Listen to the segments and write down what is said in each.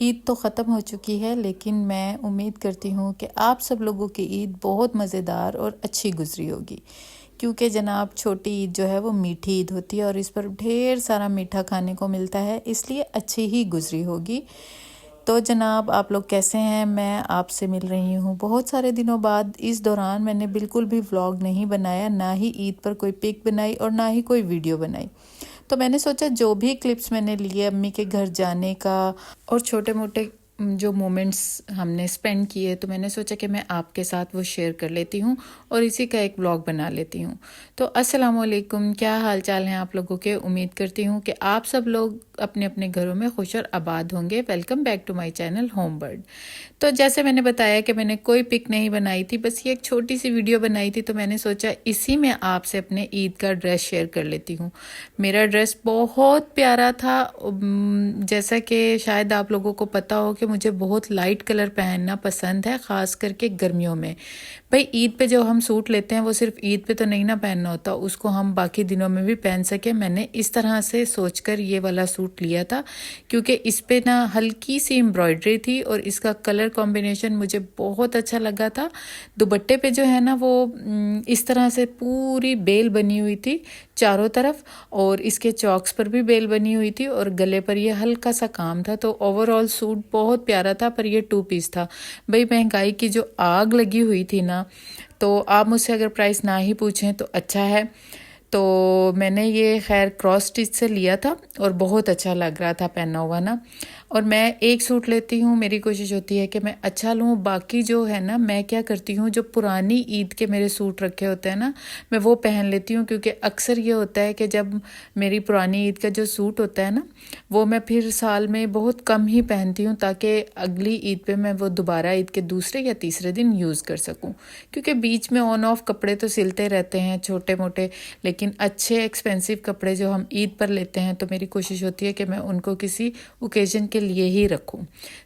عید تو ختم ہو چکی ہے، لیکن میں امید کرتی ہوں کہ آپ سب لوگوں کی عید بہت مزیدار اور اچھی گزری ہوگی، کیونکہ جناب چھوٹی عید جو ہے وہ میٹھی عید ہوتی ہے اور اس پر ڈھیر سارا میٹھا کھانے کو ملتا ہے، اس لیے اچھی ہی گزری ہوگی۔ تو جناب آپ لوگ کیسے ہیں؟ میں آپ سے مل رہی ہوں بہت سارے دنوں بعد۔ اس دوران میں نے بالکل بھی ولاگ نہیں بنایا، نہ ہی عید پر کوئی پک بنائی اور نہ ہی کوئی ویڈیو بنائی۔ تو میں نے سوچا جو بھی کلپس میں نے لیے امی کے گھر جانے کا اور چھوٹے موٹے جو مومنٹس ہم نے سپینڈ کیے، تو میں نے سوچا کہ میں آپ کے ساتھ وہ شیئر کر لیتی ہوں اور اسی کا ایک ولاگ بنا لیتی ہوں۔ تو السلام علیکم، کیا حال چال ہیں آپ لوگوں کے؟ امید کرتی ہوں کہ آپ سب لوگ اپنے اپنے گھروں میں خوش اور آباد ہوں گے۔ Welcome back to my channel home bird. تو جیسے میں نے بتایا کہ میں نے کوئی پک نہیں بنائی تھی، بس یہ ایک چھوٹی سی ویڈیو بنائی تھی، تو میں نے سوچا اسی میں آپ سے اپنے عید کا ڈریس شیئر کر لیتی ہوں۔ میرا ڈریس بہت پیارا تھا، جیسا کہ شاید آپ لوگوں کو پتہ ہو کہ مجھے بہت لائٹ کلر پہننا پسند ہے، خاص کر کے گرمیوں میں۔ بھئی عید پہ جو ہم سوٹ لیتے ہیں وہ صرف عید پہ تو نہیں نہ پہننا ہوتا، اس کو ہم باقی دنوں میں بھی پہن سکیں۔ میں نے اس طرح سے سوچ کر یہ والا سوٹ لیا تھا، کیونکہ اس پہ نا ہلکی سی امبرائڈری تھی اور اس کا کلر کمبینیشن مجھے بہت اچھا لگا تھا۔ دوپٹے پہ جو ہے نا وہ اس طرح سے پوری بیل بنی ہوئی تھی چاروں طرف، اور اس کے چاکس پر بھی بیل بنی ہوئی تھی، اور گلے پر یہ ہلکا سا کام تھا۔ تو اوور آل سوٹ بہت پیارا تھا، پر یہ 2 پیس تھا۔ بھئی مہنگائی کی جو آگ لگی ہوئی تھی نا، تو آپ مجھ سے اگر پرائس نہ ہی پوچھیں تو اچھا ہے۔ تو میں نے یہ خیر کراس سٹچ سے لیا تھا اور بہت اچھا لگ رہا تھا پہنا ہوا نا۔ اور میں ایک سوٹ لیتی ہوں، میری کوشش ہوتی ہے کہ میں اچھا لوں، باقی جو ہے نا میں کیا کرتی ہوں، جو پرانی عید کے میرے سوٹ رکھے ہوتے ہیں نا میں وہ پہن لیتی ہوں، کیونکہ اکثر یہ ہوتا ہے کہ جب میری پرانی عید کا جو سوٹ ہوتا ہے نا وہ میں پھر سال میں بہت کم ہی پہنتی ہوں، تاکہ اگلی عید پہ میں وہ دوبارہ عید کے دوسرے یا تیسرے دن یوز کر سکوں، کیونکہ بیچ میں آن آف کپڑے تو سلتے رہتے ہیں چھوٹے موٹے، لیکن اچھے ایکسپینسو کپڑے جو ہم عید پر لیتے ہیں تو میری کوشش ہوتی ہے کہ میں ان کو کسی اوکیزن کے لیے ہی رکھوں۔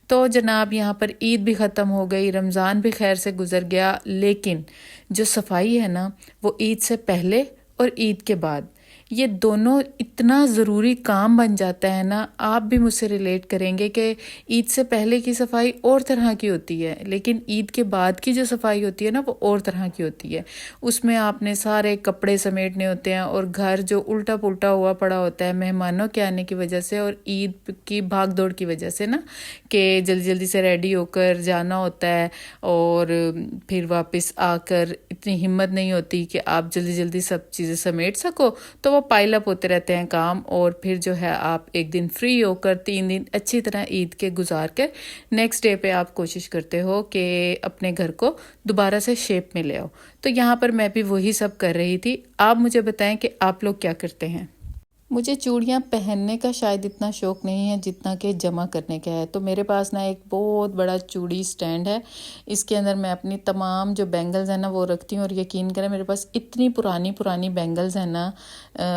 تو جناب یہاں پر عید بھی ختم ہو گئی، رمضان بھی خیر سے گزر گیا، لیکن جو صفائی ہے نا وہ عید سے پہلے اور عید کے بعد یہ دونوں اتنا ضروری کام بن جاتا ہے نا۔ آپ بھی مجھ سے ریلیٹ کریں گے کہ عید سے پہلے کی صفائی اور طرح کی ہوتی ہے، لیکن عید کے بعد کی جو صفائی ہوتی ہے نا وہ اور طرح کی ہوتی ہے۔ اس میں آپ نے سارے کپڑے سمیٹنے ہوتے ہیں، اور گھر جو الٹا پلٹا ہوا پڑا ہوتا ہے مہمانوں کے آنے کی وجہ سے اور عید کی بھاگ دوڑ کی وجہ سے نا، کہ جلدی جلدی سے ریڈی ہو کر جانا ہوتا ہے، اور پھر واپس آ کر اتنی ہمت نہیں ہوتی کہ آپ جلدی جلدی سب چیزیں سمیٹ سکو، تو وہ پائل اپ ہوتے رہتے ہیں کام، اور پھر جو ہے آپ ایک دن فری ہو کر 3 دن اچھی طرح عید کے گزار کر نیکسٹ ڈے پہ آپ کوشش کرتے ہو کہ اپنے گھر کو دوبارہ سے شیپ میں لے آؤ۔ تو یہاں پر میں بھی وہی سب کر رہی تھی۔ آپ مجھے بتائیں کہ آپ لوگ کیا کرتے ہیں؟ مجھے چوڑیاں پہننے کا شاید اتنا شوق نہیں ہے جتنا کہ جمع کرنے کا ہے، تو میرے پاس نا ایک بہت بڑا چوڑی سٹینڈ ہے، اس کے اندر میں اپنی تمام جو بینگلز ہیں نا وہ رکھتی ہوں، اور یقین کریں میرے پاس اتنی پرانی بینگلز ہیں نا،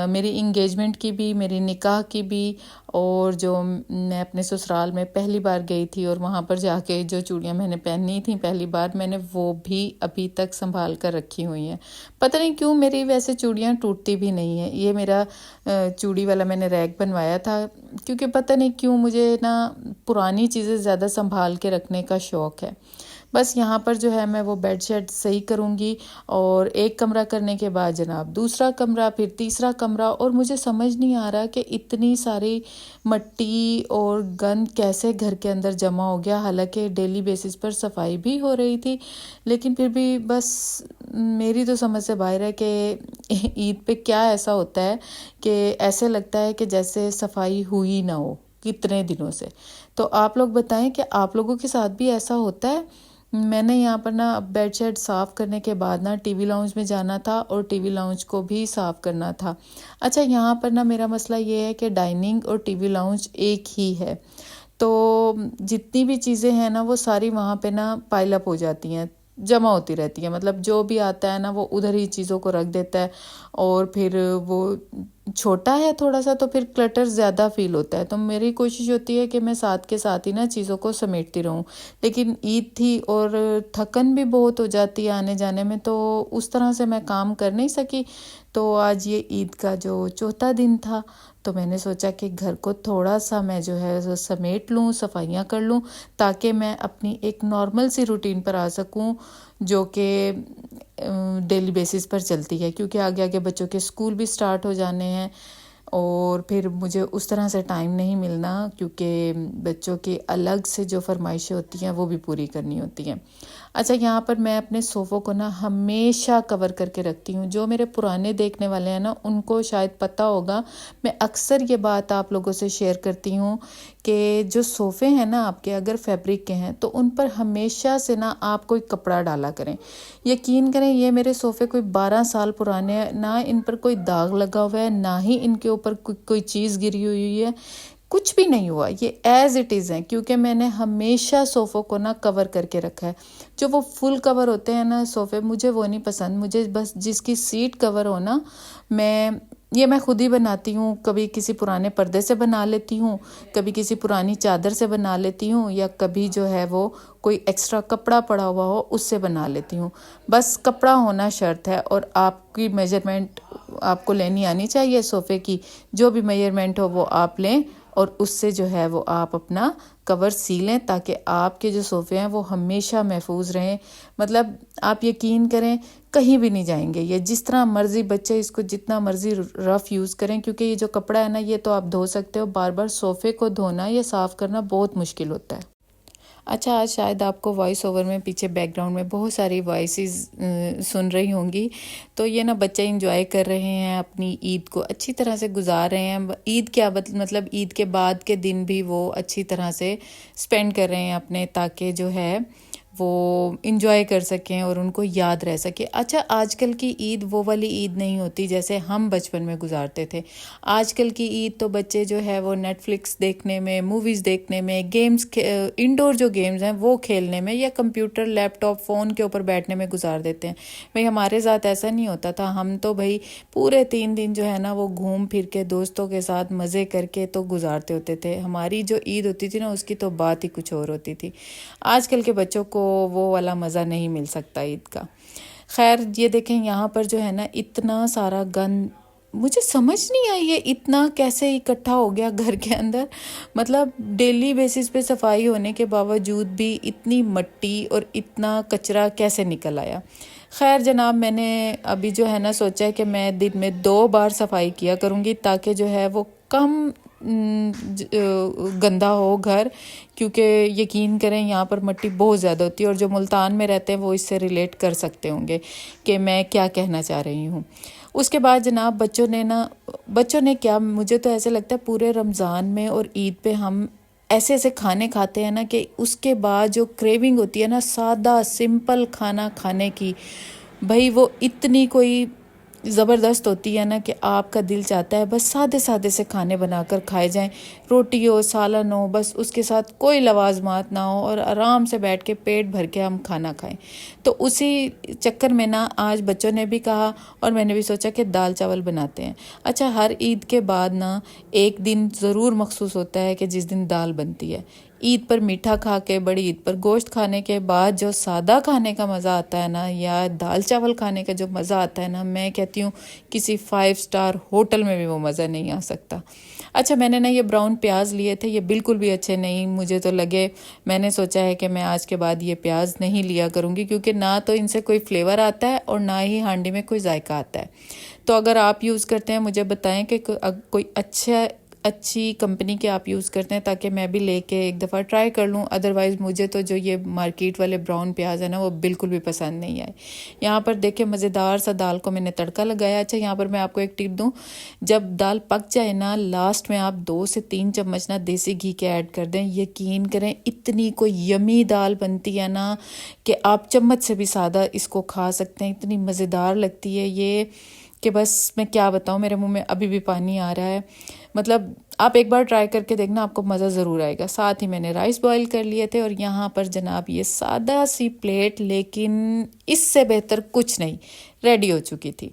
میری انگیجمنٹ کی بھی، میری نکاح کی بھی، اور جو میں اپنے سسرال میں پہلی بار گئی تھی اور وہاں پر جا کے جو چوڑیاں میں نے پہنی تھیں پہلی بار، میں نے وہ بھی ابھی تک سنبھال کر رکھی ہوئی ہیں۔ پتہ نہیں کیوں میری ویسے چوڑیاں ٹوٹتی بھی نہیں ہیں۔ یہ میرا چوڑی والا میں نے ریک بنوایا تھا، کیونکہ پتہ نہیں کیوں مجھے نا پرانی چیزیں زیادہ سنبھال کے رکھنے کا شوق ہے۔ بس یہاں پر جو ہے میں وہ بیڈ شیٹ صحیح کروں گی، اور ایک کمرہ کرنے کے بعد جناب دوسرا کمرہ، پھر تیسرا کمرہ، اور مجھے سمجھ نہیں آ رہا کہ اتنی ساری مٹی اور گند کیسے گھر کے اندر جمع ہو گیا، حالانکہ ڈیلی بیسس پر صفائی بھی ہو رہی تھی، لیکن پھر بھی بس میری تو سمجھ سے باہر ہے کہ عید پہ کیا ایسا ہوتا ہے کہ ایسے لگتا ہے کہ جیسے صفائی ہوئی نہ ہو کتنے دنوں سے۔ تو آپ لوگ بتائیں کہ آپ لوگوں کے ساتھ بھی ایسا ہوتا ہے؟ میں نے یہاں پر نا بیڈ شیٹ صاف کرنے کے بعد نا ٹی وی لاؤنج میں جانا تھا، اور ٹی وی لاؤنج کو بھی صاف کرنا تھا۔ اچھا یہاں پر نا میرا مسئلہ یہ ہے کہ ڈائننگ اور ٹی وی لاؤنج ایک ہی ہے، تو جتنی بھی چیزیں ہیں نا وہ ساری وہاں پہ نا پائل اپ ہو جاتی ہیں، جمع ہوتی رہتی ہیں، مطلب جو بھی آتا ہے نا وہ ادھر ہی چیزوں کو رکھ دیتا ہے، اور پھر وہ چھوٹا ہے تھوڑا سا تو پھر کلٹر زیادہ فیل ہوتا ہے، تو میری کوشش ہوتی ہے کہ میں ساتھ کے ساتھ ہی نا چیزوں کو سمیٹتی رہوں. لیکن عید تھی اور تھکن بھی بہت ہو جاتی ہے آنے جانے میں، تو اس طرح سے میں کام کر نہیں سکی. تو آج یہ عید کا جو چوتھا دن تھا، تو میں نے سوچا کہ گھر کو تھوڑا سا میں جو ہے سمیٹ لوں، صفائیاں کر لوں، تاکہ میں اپنی ایک نارمل سی روٹین پر آ سکوں جو کہ ڈیلی بیسس پر چلتی ہے، کیونکہ آگے آگے بچوں کے اسکول بھی سٹارٹ ہو جانے ہیں اور پھر مجھے اس طرح سے ٹائم نہیں ملنا، کیونکہ بچوں کی الگ سے جو فرمائشیں ہوتی ہیں وہ بھی پوری کرنی ہوتی ہیں. اچھا، یہاں پر میں اپنے صوفوں کو نا ہمیشہ کور کر کے رکھتی ہوں. جو میرے پرانے دیکھنے والے ہیں نا ان کو شاید پتہ ہوگا، میں اکثر یہ بات آپ لوگوں سے شیئر کرتی ہوں کہ جو صوفے ہیں نا آپ کے، اگر فیبرک کے ہیں تو ان پر ہمیشہ سے نا آپ کوئی کپڑا ڈالا کریں. یقین کریں یہ میرے صوفے کوئی 12 سال پرانے ہیں، نہ ان پر کوئی داغ لگا ہوا ہے، نہ ہی ان کے اوپر کوئی چیز گری ہوئی ہے، کچھ بھی نہیں ہوا. یہ ایز اٹ از ہیں، کیونکہ میں نے ہمیشہ صوفوں کو نا کور کر کے رکھا ہے. جو وہ فل کور ہوتے ہیں نا صوفے، مجھے وہ نہیں پسند. مجھے بس جس کی سیٹ کور ہو نا، میں خود ہی بناتی ہوں. کبھی کسی پرانے پردے سے بنا لیتی ہوں، کبھی کسی پرانی چادر سے بنا لیتی ہوں، یا کبھی جو ہے وہ کوئی ایکسٹرا کپڑا پڑا ہوا ہو اس سے بنا لیتی ہوں. بس کپڑا ہونا شرط ہے، اور آپ کی میجرمنٹ آپ کو لینی آنی چاہیے صوفے کی. جو بھی میجرمنٹ ہو وہ آپ لیں اور اس سے جو ہے وہ آپ اپنا کور سی لیں، تاکہ آپ کے جو صوفے ہیں وہ ہمیشہ محفوظ رہیں. مطلب آپ یقین کریں کہیں بھی نہیں جائیں گے. یہ جس طرح مرضی بچے اس کو جتنا مرضی رف یوز کریں، کیونکہ یہ جو کپڑا ہے نا یہ تو آپ دھو سکتے ہو، بار بار صوفے کو دھونا یا صاف کرنا بہت مشکل ہوتا ہے. اچھا، آج شاید آپ کو وائس اوور میں پیچھے بیک گراؤنڈ میں بہت ساری وائسز سن رہی ہوں گی. تو یہ نا بچے انجوائے کر رہے ہیں، اپنی عید کو اچھی طرح سے گزار رہے ہیں. عید کیا مطلب عید کے بعد کے دن بھی وہ اچھی طرح سے سپینڈ کر رہے ہیں اپنے، تاکہ جو ہے وہ انجوائے کر سکیں اور ان کو یاد رہ سکے. اچھا، آج کل کی عید وہ والی عید نہیں ہوتی جیسے ہم بچپن میں گزارتے تھے. آج کل کی عید تو بچے جو ہے وہ نیٹ فلکس دیکھنے میں، موویز دیکھنے میں، گیمز انڈور جو گیمز ہیں وہ کھیلنے میں، یا کمپیوٹر، لیپ ٹاپ، فون کے اوپر بیٹھنے میں گزار دیتے ہیں. بھئی ہمارے ساتھ ایسا نہیں ہوتا تھا. ہم تو بھئی پورے 3 دن جو ہے نا وہ گھوم پھر کے دوستوں کے ساتھ مزے کر کے تو گزارتے ہوتے تھے. ہماری جو عید ہوتی تھی نا اس کی تو بات ہی کچھ اور ہوتی تھی. آج کل کے بچوں کو وہ والا مزہ نہیں مل سکتا عید کا. خیر، یہ دیکھیں یہاں پر جو ہے نا اتنا سارا گند، مجھے سمجھ نہیں آئی یہ اتنا کیسے اکٹھا ہو گیا گھر کے اندر. مطلب ڈیلی بیسس پہ صفائی ہونے کے باوجود بھی اتنی مٹی اور اتنا کچرا کیسے نکل آیا. خیر جناب، میں نے ابھی جو ہے نا سوچا ہے کہ میں دن میں 2 بار صفائی کیا کروں گی، تاکہ جو ہے وہ کم گندا ہو گھر. کیونکہ یقین کریں یہاں پر مٹی بہت زیادہ ہوتی ہے، اور جو ملتان میں رہتے ہیں وہ اس سے ریلیٹ کر سکتے ہوں گے کہ میں کیا کہنا چاہ رہی ہوں. اس کے بعد جناب بچوں نے کیا، مجھے تو ایسے لگتا ہے پورے رمضان میں اور عید پہ ہم ایسے ایسے کھانے کھاتے ہیں نا کہ اس کے بعد جو کریونگ ہوتی ہے نا سادہ سمپل کھانا کھانے کی، بھائی وہ اتنی کوئی زبردست ہوتی ہے نا کہ آپ کا دل چاہتا ہے بس سادے سادے سے کھانے بنا کر کھائے جائیں. روٹی ہو، سالن ہو، بس اس کے ساتھ کوئی لوازمات نہ ہو، اور آرام سے بیٹھ کے پیٹ بھر کے ہم کھانا کھائیں. تو اسی چکر میں نا آج بچوں نے بھی کہا اور میں نے بھی سوچا کہ دال چاول بناتے ہیں. اچھا، ہر عید کے بعد نا ایک دن ضرور مخصوص ہوتا ہے کہ جس دن دال بنتی ہے. عید پر میٹھا کھا کے، بڑی عید پر گوشت کھانے کے بعد جو سادہ کھانے کا مزہ آتا ہے نا، یا دال چاول کھانے کا جو مزہ آتا ہے نا، میں کہتی ہوں کسی 5 اسٹار ہوٹل میں بھی وہ مزہ نہیں آ سکتا. اچھا، میں نے نا یہ براؤن پیاز لیے تھے، یہ بالکل بھی اچھے نہیں مجھے تو لگے. میں نے سوچا ہے کہ میں آج کے بعد یہ پیاز نہیں لیا کروں گی، کیونکہ نہ تو ان سے کوئی فلیور آتا ہے اور نہ ہی ہانڈی میں کوئی ذائقہ آتا ہے. تو اگر آپ یوز کرتے ہیں مجھے بتائیں کہ کوئی اچھی کمپنی کے آپ یوز کرتے ہیں، تاکہ میں بھی لے کے ایک دفعہ ٹرائی کر لوں. ادروائز مجھے تو جو یہ مارکیٹ والے براؤن پیاز ہیں نا وہ بالکل بھی پسند نہیں آئے. یہاں پر دیکھیں مزیدار سا دال کو میں نے تڑکا لگایا. اچھا، یہاں پر میں آپ کو ایک ٹپ دوں، جب دال پک جائے نا لاسٹ میں آپ 2 سے 3 چمچ نا دیسی گھی کے ایڈ کر دیں. یقین کریں اتنی کوئی یمی دال بنتی ہے نا کہ آپ چمچ سے بھی زیادہ اس کو کھا سکتے ہیں. اتنی مزیدار لگتی ہے یہ کہ بس میں کیا بتاؤں، میرے منہ میں ابھی بھی پانی آ رہا ہے. مطلب آپ ایک بار ٹرائی کر کے دیکھنا، آپ کو مزہ ضرور آئے گا. ساتھ ہی میں نے رائس بوائل کر لیے تھے، اور یہاں پر جناب یہ سادہ سی پلیٹ، لیکن اس سے بہتر کچھ نہیں، ریڈی ہو چکی تھی.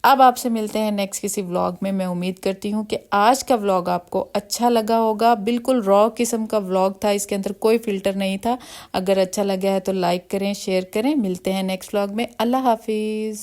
اب آپ سے ملتے ہیں نیکسٹ کسی ولاگ میں امید کرتی ہوں کہ آج کا ولاگ آپ کو اچھا لگا ہوگا. بالکل را قسم کا ولاگ تھا, اس کے اندر کوئی فلٹر نہیں تھا. اگر اچھا لگا ہے تو لائک کریں, شیئر کریں. ملتے ہیں نیکسٹ ولاگ میں. اللہ حافظ.